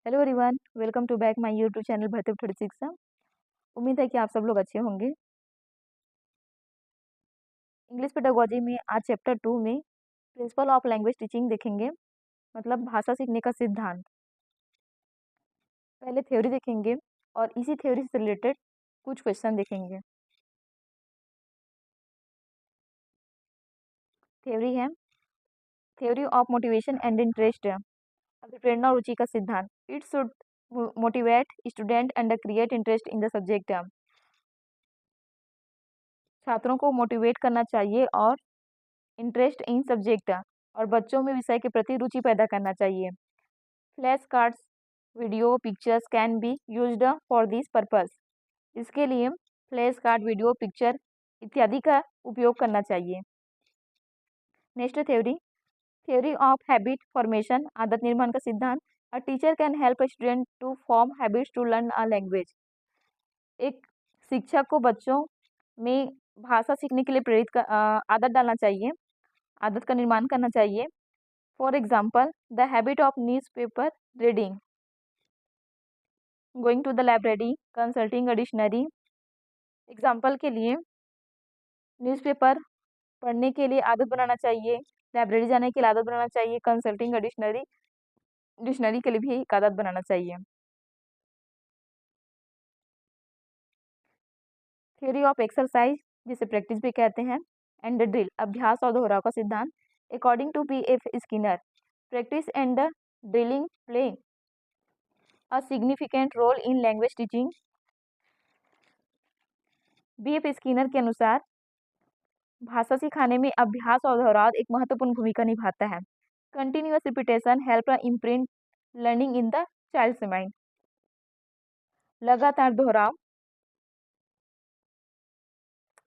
Hello everyone, welcome to back my YouTube channel भर्ती 36। उम्मीद है कि आप सब लोग अच्छे होंगे। इंग्लिश पेडागोजी में आज चैप्टर 2 में प्रिंसिपल ऑफ लैंग्वेज टीचिंग देखेंगे, मतलब भाषा सीखने का सिद्धांत। पहले थ्योरी देखेंगे और इसी थ्योरी से रिलेटेड कुछ क्वेश्चन देखेंगे। थ्योरी है theory of motivation and interest, प्रेरणा और रुचि का सिद्धांत। It should motivate student and create interest in the subject. छात्रों को मोटिवेट करना चाहिए और इंटरेस्ट इन सब्जेक्ट और बच्चों में विषय के प्रति रुचि पैदा करना चाहिए। Flash cards, video, pictures can be used for this purpose. इसके लिए फ्लैश कार्ड, वीडियो, पिक्चर इत्यादि का उपयोग करना चाहिए। Next theory, theory of habit formation, आदत निर्माण का सिद्धांत। A teacher can help student to form habits to learn a language. एक शिक्षक को बच्चों में भाषा सीखने के लिए आदत डालना चाहिए, आदत का निर्माण करना चाहिए। For example, the habit of newspaper reading, going to the library, consulting a dictionary. Example के लिए न्यूज़पेपर पढ़ने के लिए आदत बनाना चाहिए, लाइब्रेरी जाने के लिए आदत बनाना चाहिए, कंसल्टिंग अ डिक्शनरी, डिक्शनरी के लिए भी एक आदत बनाना चाहिए। थ्योरी ऑफ एक्सरसाइज, जिसे प्रैक्टिस भी कहते हैं, एंड ड्रिल, अभ्यास और दोहराव का सिद्धांत। According to B.F. Skinner, practice and drilling play a significant role in language teaching. B.F. Skinner के अनुसार भाषा सिखाने में अभ्यास और दोहराव एक महत्वपूर्ण भूमिका निभाता है। Continuous repetition help imprint learning in the child's mind. लगातार दोहराव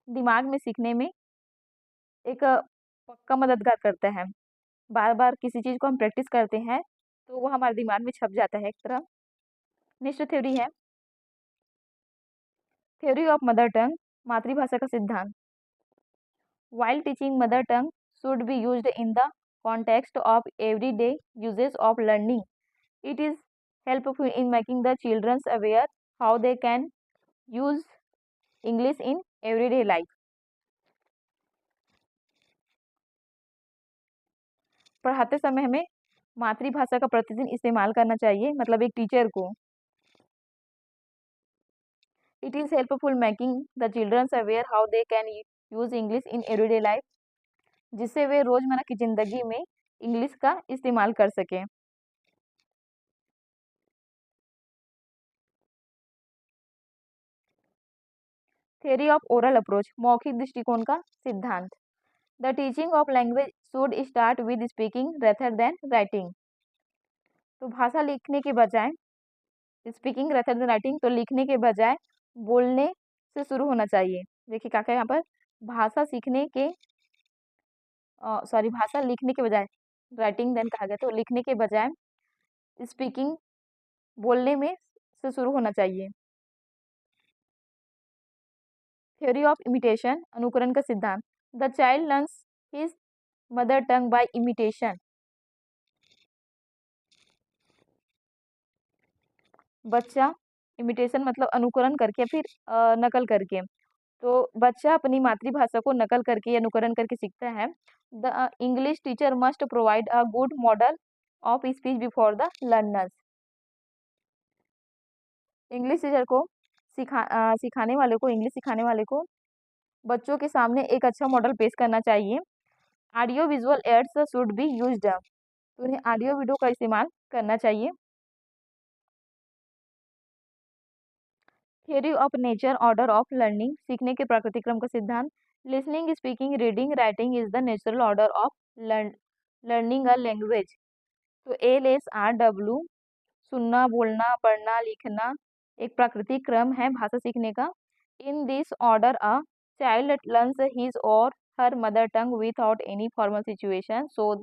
दिमाग में सीखने में एक पक्का मददगार करता है। बार बार किसी चीज़ को हम प्रैक्टिस करते हैं तो वो हमारे दिमाग में छप जाता है एक तरह। नेक्स्ट थ्योरी है थ्योरी ऑफ मदर टंग, मातृभाषा का सिद्धांत। While teaching mother tongue should be used in the context of everyday uses of learning. It is helpful in making the children aware how they can use English in everyday life. पढ़ाते समय हमें मातृभाषा का प्रतिदिन इस्तेमाल करना चाहिए, मतलब एक टीचर को। It is helpful making the children aware how they can use English in everyday life, जिससे वे रोजमर्रा की जिंदगी में इंग्लिश का इस्तेमाल कर सकें। थ्योरी ऑफ ओरल अप्रोच, मौखिक दृष्टिकोण का सिद्धांत। The teaching of language should start with speaking rather than writing. तो भाषा लिखने के बजाय स्पीकिंग रेथर देन राइटिंग, तो लिखने के बजाय बोलने से शुरू होना चाहिए। देखिए क्या क्या यहाँ पर भाषा सीखने के भाषा लिखने के बजाय राइटिंग देन कहा गया, तो लिखने के बजाय स्पीकिंग बोलने में से शुरू होना चाहिए। थ्योरी ऑफ इमिटेशन, अनुकरण का सिद्धांत। The child learns his mother tongue by imitation. बच्चा इमिटेशन मतलब अनुकरण करके, फिर नकल करके, तो बच्चा अपनी मातृभाषा को नकल करके या अनुकरण करके सीखता है। The English teacher must provide a good model of speech before the learners. English teacher को सिखाने वाले को, इंग्लिश सिखाने वाले को बच्चों के सामने एक अच्छा मॉडल पेश करना चाहिए। Audio visual aids should be used, तो उन्हें ऑडियो वीडियो का इस्तेमाल करना चाहिए। Theory of nature order of learning, सीखने के प्राकृतिक क्रम का सिद्धांत। Listening, speaking, reading, writing is the natural order of learning a language. तो LSRW, सुनना, बोलना, पढ़ना, लिखना एक प्राकृतिक क्रम है भाषा सीखने का। In this order a child learns his or her mother tongue without any formal situation, so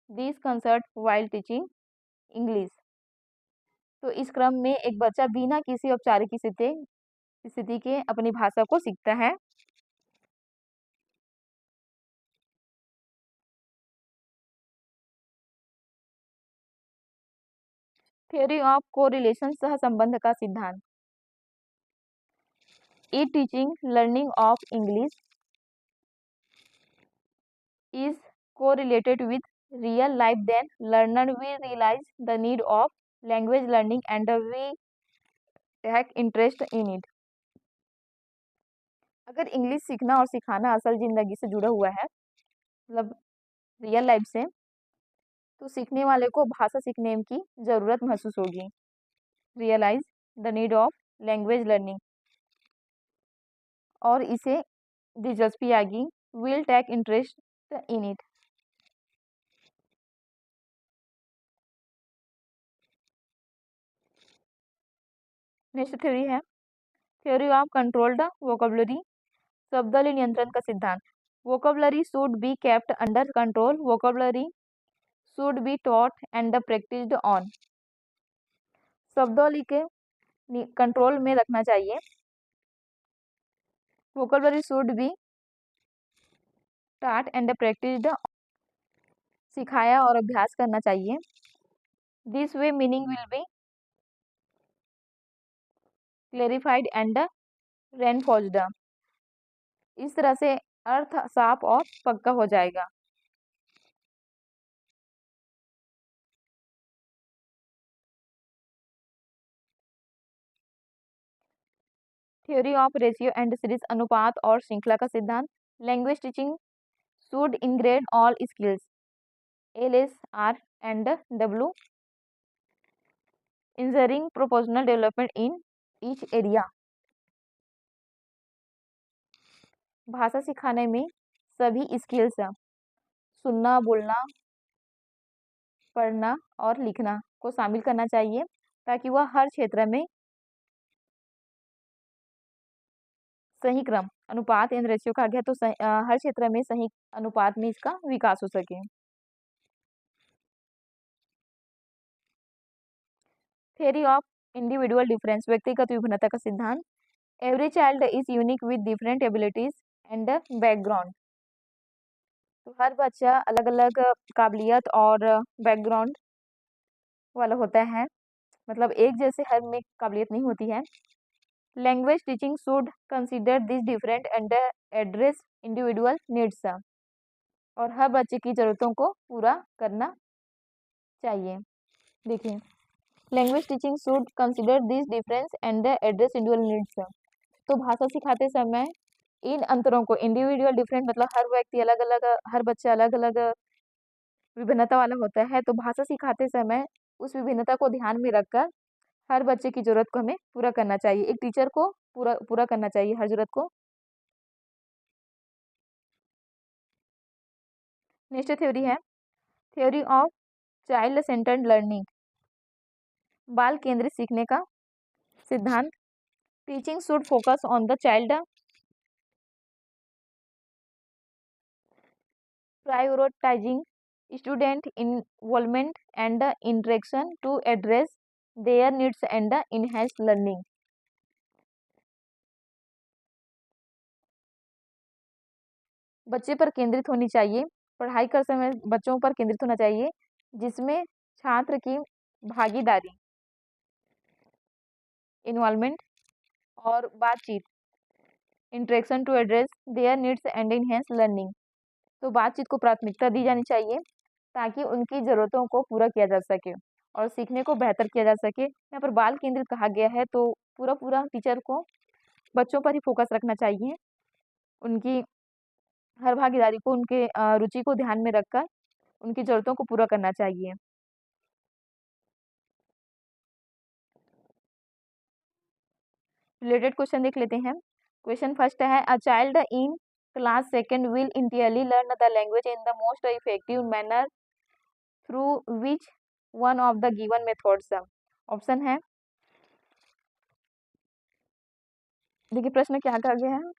this concert while teaching English. तो इस क्रम में एक बच्चा बिना किसी औपचारिक स्थिति के अपनी भाषा को सीखता है। थ्योरी ऑफ कोरिलेशन, सहसंबंध का सिद्धांत। The teaching learning of English is correlated with real life, then learner will realize the need of language learning and we take interest in it। अगर इंग्लिश सीखना और सिखाना असल जिंदगी से जुड़ा हुआ है, मतलब रियल लाइफ से, तो सीखने वाले को भाषा सीखने की ज़रूरत महसूस होगी। Realise the need of language learning, और इसे दिलचस्पी आएगी। Will take interest in it. Next theory है थ्योरी ऑफ कंट्रोल्ड वोकेबलरी, शब्दावली नियंत्रण का सिद्धांत। Vocabulary should be kept under control, vocabulary should be taught and practised on. शब्दावली के कंट्रोल में रखना चाहिए। Vocabulary should be taught and practised, सिखाया और अभ्यास करना चाहिए। This way meaning will be clarified and reinforced, इस तरह से अर्थ साफ और पक्का हो जाएगा। Theory of ratio and series, अनुपात और श्रृंखला का सिद्धांत। Language teaching should integrate all skills L S R and W, ensuring proportional development in each area. भाषा सिखाने में सभी स्किल्स, सुनना, बोलना, पढ़ना और लिखना को शामिल करना चाहिए, ताकि वह हर क्षेत्र में सही क्रम, अनुपात इन रेशियो का गया तो हर क्षेत्र में सही अनुपात में इसका विकास हो सके। थ्योरी ऑफ इंडिविजुअल डिफरेंस, व्यक्तिगत विभिन्नता का सिद्धांत। Every child is unique with different abilities and background, तो हर बच्चा अलग अलग काबिलियत और बैकग्राउंड वाला होता है, मतलब एक जैसे हर में काबिलियत नहीं होती है। Language teaching should consider this different and address individual needs, और हर बच्चे की ज़रूरतों को पूरा करना चाहिए। देखिए, language teaching should consider this difference and address individual needs, तो भाषा सिखाते समय इन अंतरों को, इंडिविजुअल डिफरेंट मतलब हर व्यक्ति अलग अलग, हर बच्चा अलग अलग विभिन्नता वाला होता है, तो भाषा सिखाते समय उस विभिन्नता को ध्यान में रखकर हर बच्चे की जरूरत को हमें पूरा करना चाहिए। एक टीचर को पूरा पूरा करना चाहिए हर जरूरत को। नेक्स्ट थ्योरी है theory of child centred learning, बाल केंद्रित सीखने का सिद्धांत। Teaching should focus on the child, prioritising student involvement and interaction to address their needs and enhance learning. बच्चे पर केंद्रित होनी चाहिए, पढ़ाई कर समय बच्चों पर केंद्रित होना चाहिए, जिसमें छात्र की भागीदारी, इन्वॉल्वमेंट और बातचीत, interaction to address their needs and enhance learning, तो बातचीत को प्राथमिकता दी जानी चाहिए ताकि उनकी ज़रूरतों को पूरा किया जा सके और सीखने को बेहतर किया जा सके। यहाँ पर बाल केंद्रित कहा गया है, तो पूरा पूरा टीचर को बच्चों पर ही फोकस रखना चाहिए, उनकी हर भागीदारी को, उनके रुचि को ध्यान में रखकर उनकी ज़रूरतों को पूरा करना चाहिए। रिलेटेड क्वेश्चन देख लेते हैं। क्वेश्चन फर्स्ट है, a child in class second will entirely learn the language in the most effective manner through which one of the given methods. Option है, देखिए प्रश्न क्या कहा गया है,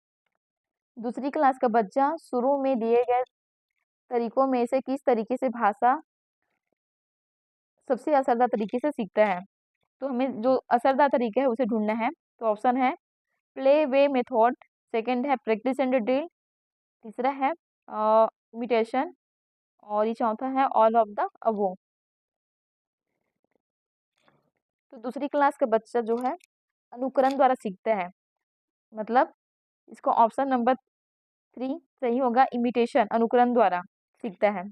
दूसरी क्लास का बच्चा शुरू में दिए गए तरीकों में से किस तरीके से भाषा सबसे असरदार तरीके से सीखता है, तो हमें जो असरदार तरीका है उसे ढूंढना है। तो ऑप्शन है प्ले वे मेथड, सेकंड है प्रैक्टिस एंड ड्रिल, तीसरा है इमिटेशन, और ये चौथा है ऑल ऑफ द अबव। तो दूसरी क्लास का बच्चा जो है अनुकरण द्वारा सीखता है, मतलब इसको ऑप्शन नंबर 3 सही होगा, इमिटेशन, अनुकरण द्वारा सीखता है।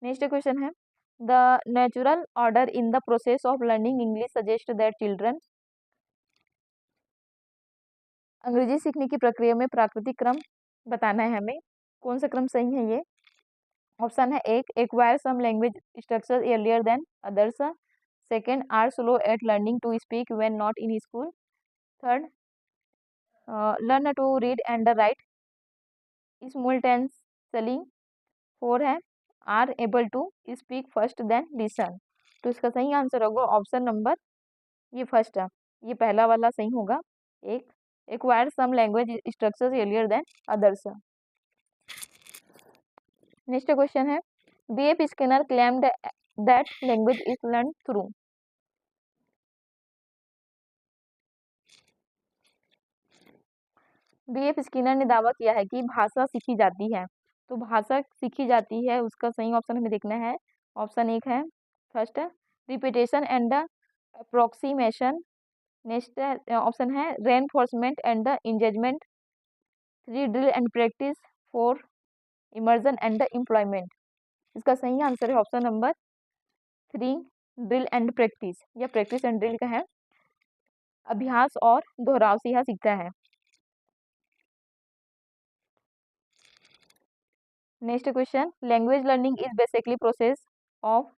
नेक्स्ट क्वेश्चन है, the natural order in the process of learning English suggest that children. अंग्रेजी सीखने की प्रक्रिया में प्राकृतिक क्रम बताना है हमें, कौन सा क्रम सही है ये। ऑप्शन है एक, acquire some language structure earlier than others. Second, are slow at learning to speak when not in school. Third, learn to read and write simultaneously. Four है, are able to speak first then listen. तो इसका सही answer होगा option number ये first है, ये पहला वाला सही होगा। एक, acquire some language structures earlier than others. Next question है, B F Skinner claimed that language is learn through. B F Skinner ने दावा किया है कि भाषा सीखी जाती है, तो भाषा सीखी जाती है उसका सही ऑप्शन हमें देखना है। ऑप्शन एक है first, repetition and approximation. Next option है reinforcement and the engagement. Three, drill and practice. Four, immersion and the employment. इसका सही आंसर है option number 3, drill and practice, या प्रैक्टिस एंड ड्रिल का है, अभ्यास और दोहराव से यह सीखता है। Next question, language learning is basically process of.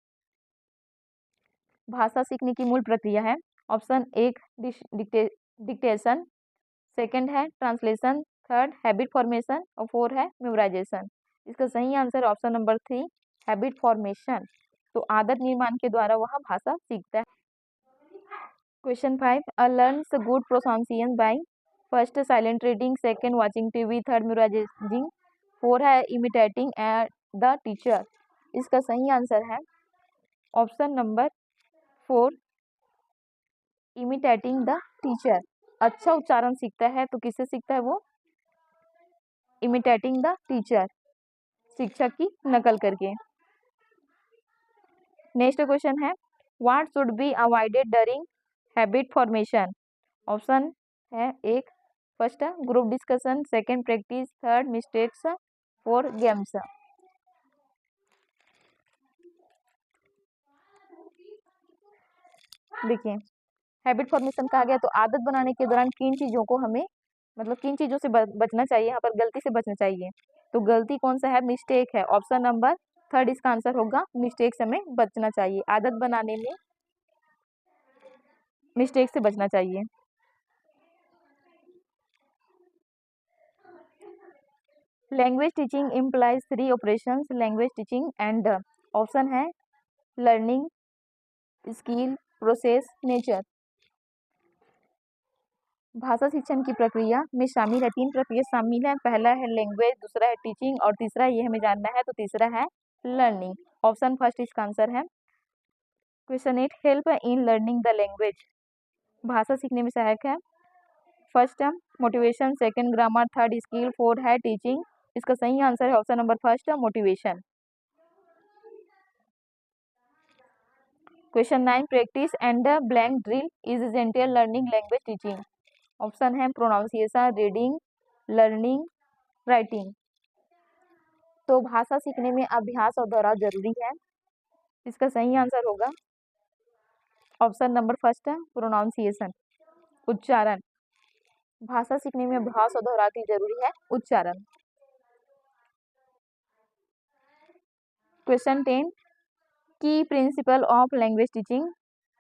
भाषा सीखने की मूल प्रक्रिया है। ऑप्शन एक, डिक्टेशन। सेकंड है ट्रांसलेशन। Third, habit formation. और फोर है मेमोराइजेशन। इसका सही answer option number 3, habit formation. तो आदत निर्माण के द्वारा वह भाषा सीखता है। Question 5, learns good pronunciation by. First, silent reading. Second, watching TV. Third, memorising. Four है इमिटेटिंग द टीचर। इसका सही आंसर है option number 4, imitating the teacher. अच्छा उच्चारण सीखता है तो किससे सीखता है वो, इमिटेटिंग द टीचर, शिक्षक की नकल करके। नेक्स्ट क्वेश्चन है, what should be avoided during habit formation. Option है एक, first group discussion. Second, practice. Third, mistakes. Four, games. देखिए, हैबिट फॉर्मेशन कहा गया तो आदत बनाने के दौरान किन चीज़ों को हमें, मतलब किन चीज़ों से बचना चाहिए, यहाँ पर गलती से बचना चाहिए। तो गलती कौन सा है, मिस्टेक है। ऑप्शन नंबर थर्ड इसका आंसर होगा, मिस्टेक से हमें बचना चाहिए, आदत बनाने में मिस्टेक से बचना चाहिए। Language teaching implies 3 operations, language teaching and. Option है लर्निंग, स्किल, प्रोसेस, नेचर। भाषा शिक्षण की प्रक्रिया में शामिल है, 3 प्रक्रिया शामिल है। पहला है लैंग्वेज, दूसरा है टीचिंग और तीसरा ये हमें जानना है, तो तीसरा है लर्निंग। ऑप्शन फर्स्ट इसका आंसर है। Question 8, help in learning the language. भाषा सीखने में सहायक है। First motivation, second grammar, third skill, fourth है टीचिंग। इसका सही आंसर है option number first, motivation. Question 9, practice and blank drill is essential learning language teaching. Option है प्रोनाउंसिएशन, रीडिंग, लर्निंग, राइटिंग। तो भाषा सीखने में अभ्यास और दोहराव जरूरी है। इसका सही आंसर होगा ऑप्शन नंबर फर्स्ट, प्रोनाउंसिएशन, उच्चारण। भाषा सीखने में अभ्यास और दोहराव की जरूरी है, उच्चारण। Question 10, key principle of language teaching.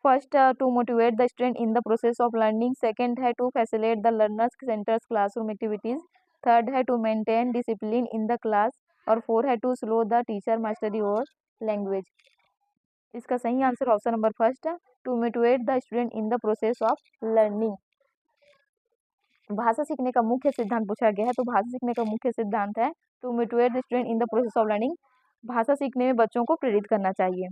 First, to motivate the student in the process of learning. Second है to facilitate the learners centers classroom activities. Third है to maintain discipline in the class. और four है to slow the teacher mastery और language. इसका सही answer option number first, to motivate the student in the process of learning. भाषा सीखने का मुख्य सिद्धांत पूछा गया है, तो भाषा सीखने का मुख्य सिद्धांत है to motivate the student in the process of learning. भाषा सीखने में बच्चों को प्रेरित करना चाहिए।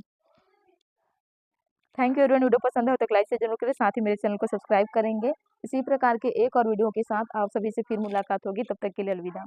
थैंक यू एवरीवन, वीडियो पसंद है तो लाइक से जरूर करें, साथ ही मेरे चैनल को सब्सक्राइब करेंगे। इसी प्रकार के एक और वीडियो के साथ आप सभी से फिर मुलाकात होगी, तब तक के लिए अलविदा।